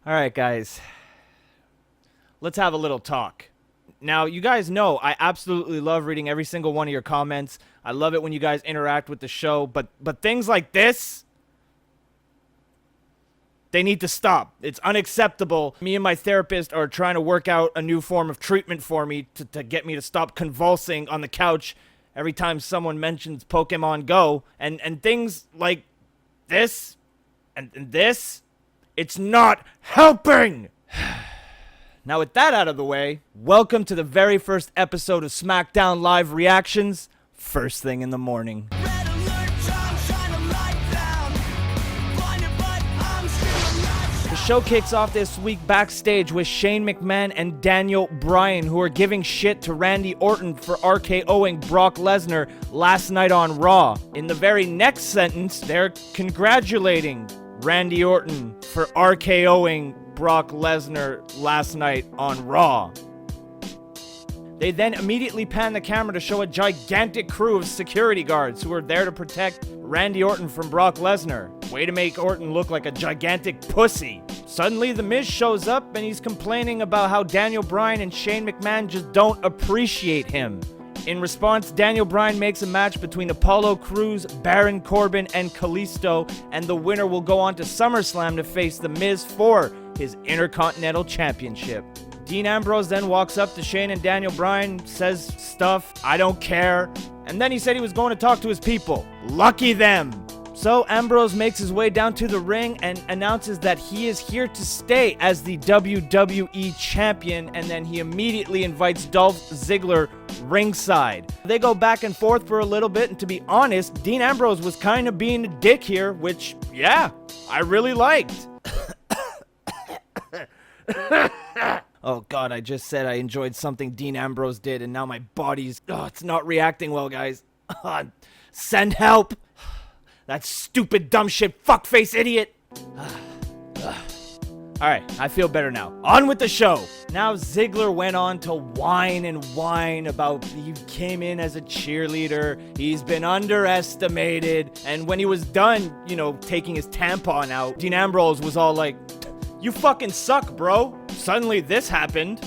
All right, guys. Let's have a little talk. Now, you guys know I absolutely love reading every single one of your comments. I love it when you guys interact with the show, but things like this, they need to stop. It's unacceptable. Me and my therapist are trying to work out a new form of treatment for me to get me to stop convulsing on the couch every time someone mentions Pokemon Go. And things like this and this, it's not helping! Now with that out of the way, welcome to the very first episode of SmackDown Live Reactions, first thing in the morning. The show kicks off this week backstage with Shane McMahon and Daniel Bryan, who are giving shit to Randy Orton for RKOing Brock Lesnar last night on Raw. In the very next sentence, they're congratulating Randy Orton for RKOing Brock Lesnar last night on Raw. They then immediately pan the camera to show a gigantic crew of security guards who are there to protect Randy Orton from Brock Lesnar. Way to make Orton look like a gigantic pussy. Suddenly, The Miz shows up and he's complaining about how Daniel Bryan and Shane McMahon just don't appreciate him. In response, Daniel Bryan makes a match between Apollo Crews, Baron Corbin, and Kalisto, and the winner will go on to SummerSlam to face The Miz for his Intercontinental Championship. Dean Ambrose then walks up to Shane and Daniel Bryan, says stuff, I don't care, and then he said he was going to talk to his people. Lucky them! So Ambrose makes his way down to the ring and announces that he is here to stay as the WWE Champion, and then he immediately invites Dolph Ziggler ringside. They go back and forth for a little bit, and to be honest, Dean Ambrose was kind of being a dick here, which, yeah, I really liked. Oh god, I just said I enjoyed something Dean Ambrose did, and now my body's... it's not reacting well, guys. Send help! That stupid, dumb shit, fuckface idiot! Alright, I feel better now. On with the show! Now Ziggler went on to whine and whine about he came in as a cheerleader, he's been underestimated, and when he was done, taking his tampon out, Dean Ambrose was all like, you fucking suck, bro! Suddenly this happened.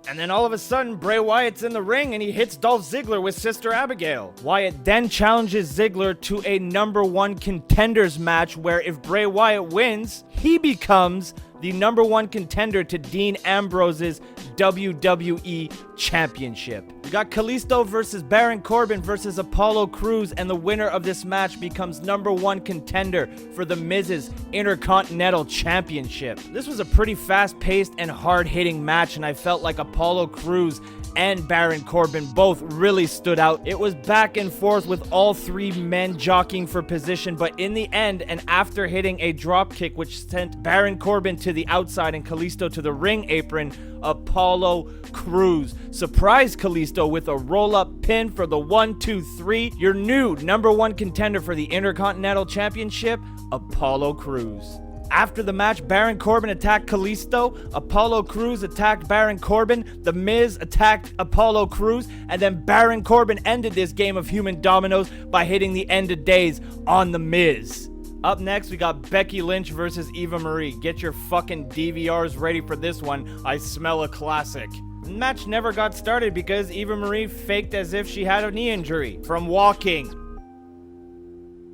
And then all of a sudden, Bray Wyatt's in the ring and he hits Dolph Ziggler with Sister Abigail. Wyatt then challenges Ziggler to a #1 contenders match where if Bray Wyatt wins, he becomes the #1 contender to Dean Ambrose's WWE Championship. We got Kalisto versus Baron Corbin versus Apollo Crews, and the winner of this match becomes #1 contender for the Miz's Intercontinental Championship. This was a pretty fast-paced and hard-hitting match, and I felt like Apollo Crews and Baron Corbin both really stood out. It was back and forth with all three men jockeying for position, but in the end, and after hitting a drop kick which sent Baron Corbin to the outside and Kalisto to the ring apron, Apollo Crews surprised Kalisto with a roll-up pin for the 1-2-3. Your new #1 contender for the Intercontinental Championship, Apollo Crews. After the match, Baron Corbin attacked Kalisto, Apollo Crews attacked Baron Corbin, The Miz attacked Apollo Crews, and then Baron Corbin ended this game of human dominoes by hitting the end of days on The Miz. Up next, we got Becky Lynch versus Eva Marie. Get your fucking DVRs ready for this one. I smell a classic. The match never got started because Eva Marie faked as if she had a knee injury from walking.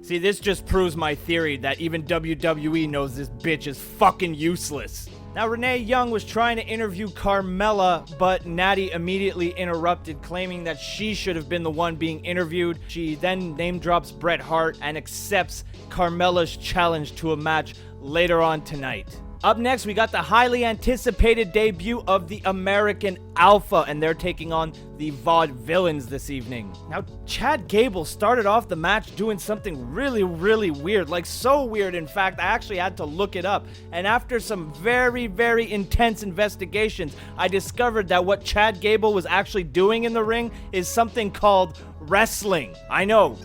See, this just proves my theory that even WWE knows this bitch is fucking useless. Now, Renee Young was trying to interview Carmella, but Natty immediately interrupted, claiming that she should have been the one being interviewed. She then name drops Bret Hart and accepts Carmella's challenge to a match later on tonight. Up next, we got the highly anticipated debut of the American Alpha, and they're taking on the Vaudevillains this evening. Now, Chad Gable started off the match doing something really weird, like so weird, in fact, I actually had to look it up, and after some very intense investigations, I discovered that what Chad Gable was actually doing in the ring is something called wrestling. I know,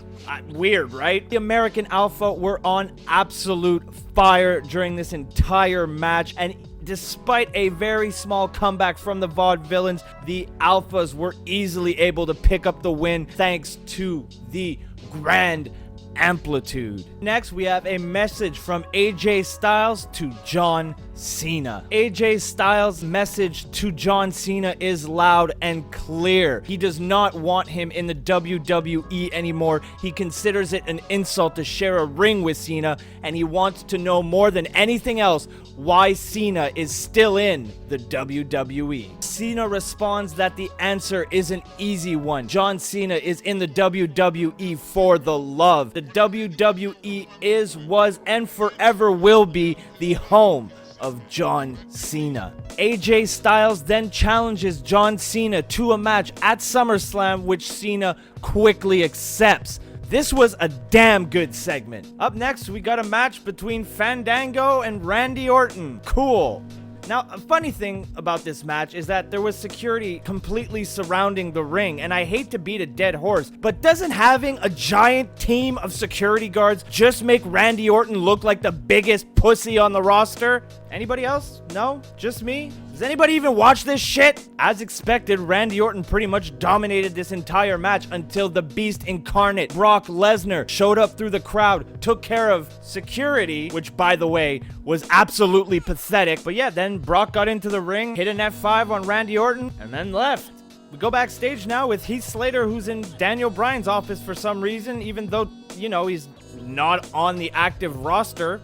weird, right? The American Alpha were on absolute fire during this entire match, and despite a very small comeback from the Vaudevillains, the Alphas were easily able to pick up the win thanks to the grand amplitude. Next, we have a message from AJ Styles to John Cena. AJ Styles' message to John Cena is loud and clear. He does not want him in the WWE anymore. He considers it an insult to share a ring with Cena, and he wants to know more than anything else why Cena is still in the WWE. Cena responds that the answer is an easy one. John Cena is in the WWE for the love. The WWE is, was, and forever will be the home of John Cena. AJ Styles then challenges John Cena to a match at SummerSlam, which Cena quickly accepts. This was a damn good segment. Up next, we got a match between Fandango and Randy Orton. Cool. Now, a funny thing about this match is that there was security completely surrounding the ring, and I hate to beat a dead horse, but doesn't having a giant team of security guards just make Randy Orton look like the biggest pussy on the roster? Anybody else? No? Just me? Does anybody even watch this shit? As expected, Randy Orton pretty much dominated this entire match until the Beast incarnate, Brock Lesnar, showed up through the crowd, took care of security, which, by the way, was absolutely pathetic. But yeah, then Brock got into the ring, hit an F5 on Randy Orton, and then left. We go backstage now with Heath Slater, who's in Daniel Bryan's office for some reason, even though, you know, he's not on the active roster.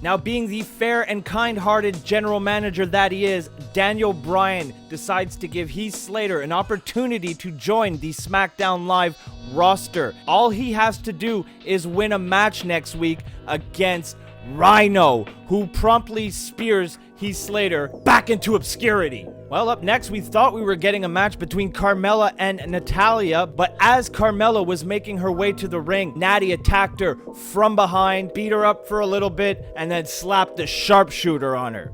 Now, being the fair and kind-hearted general manager that he is, Daniel Bryan decides to give Heath Slater an opportunity to join the SmackDown Live roster. All he has to do is win a match next week against Rhino, who promptly spears Heath Slater back into obscurity. Well, up next, we thought we were getting a match between Carmella and Natalya, but as Carmella was making her way to the ring, Natty attacked her from behind, beat her up for a little bit, and then slapped the sharpshooter on her.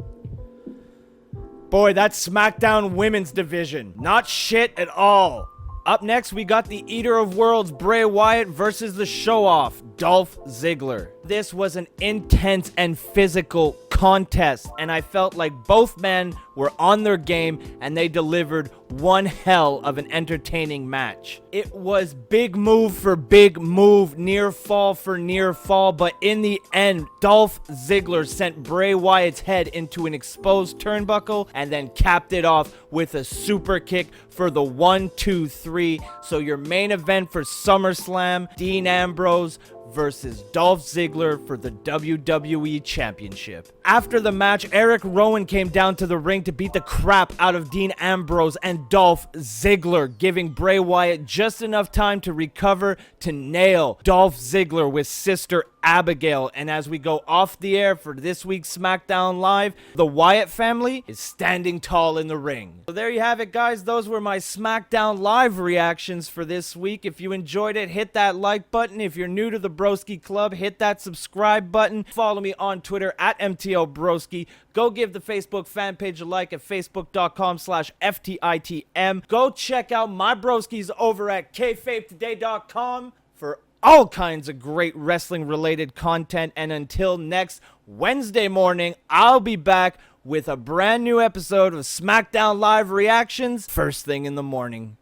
Boy, that's SmackDown Women's Division. Not shit at all. Up next, we got the Eater of Worlds, Bray Wyatt, versus the show-off, Dolph Ziggler. This was an intense and physical contest, and I felt like both men were on their game, and they delivered one hell of an entertaining match. It was big move for big move, near fall for near fall, but in the end, Dolph Ziggler sent Bray Wyatt's head into an exposed turnbuckle and then capped it off with a super kick for the 1-2-3. So your main event for SummerSlam, Dean Ambrose versus Dolph Ziggler for the WWE Championship. After the match, Eric Rowan came down to the ring to beat the crap out of Dean Ambrose and Dolph Ziggler, giving Bray Wyatt just enough time to recover to nail Dolph Ziggler with Sister Abigail. And as we go off the air for this week's SmackDown Live, the Wyatt family is standing tall in the ring. So there you have it, guys. Those were my SmackDown Live reactions for this week. If you enjoyed it, hit that like button. If you're new to the Broski Club, hit that subscribe button. Follow me on Twitter at MTLBroski. Go give the Facebook fan page a like at facebook.com/FTITM. Go check out my broskies over at kayfabetoday.com for all kinds of great wrestling related content. And until next Wednesday morning, I'll be back with a brand new episode of SmackDown Live Reactions first thing in the morning.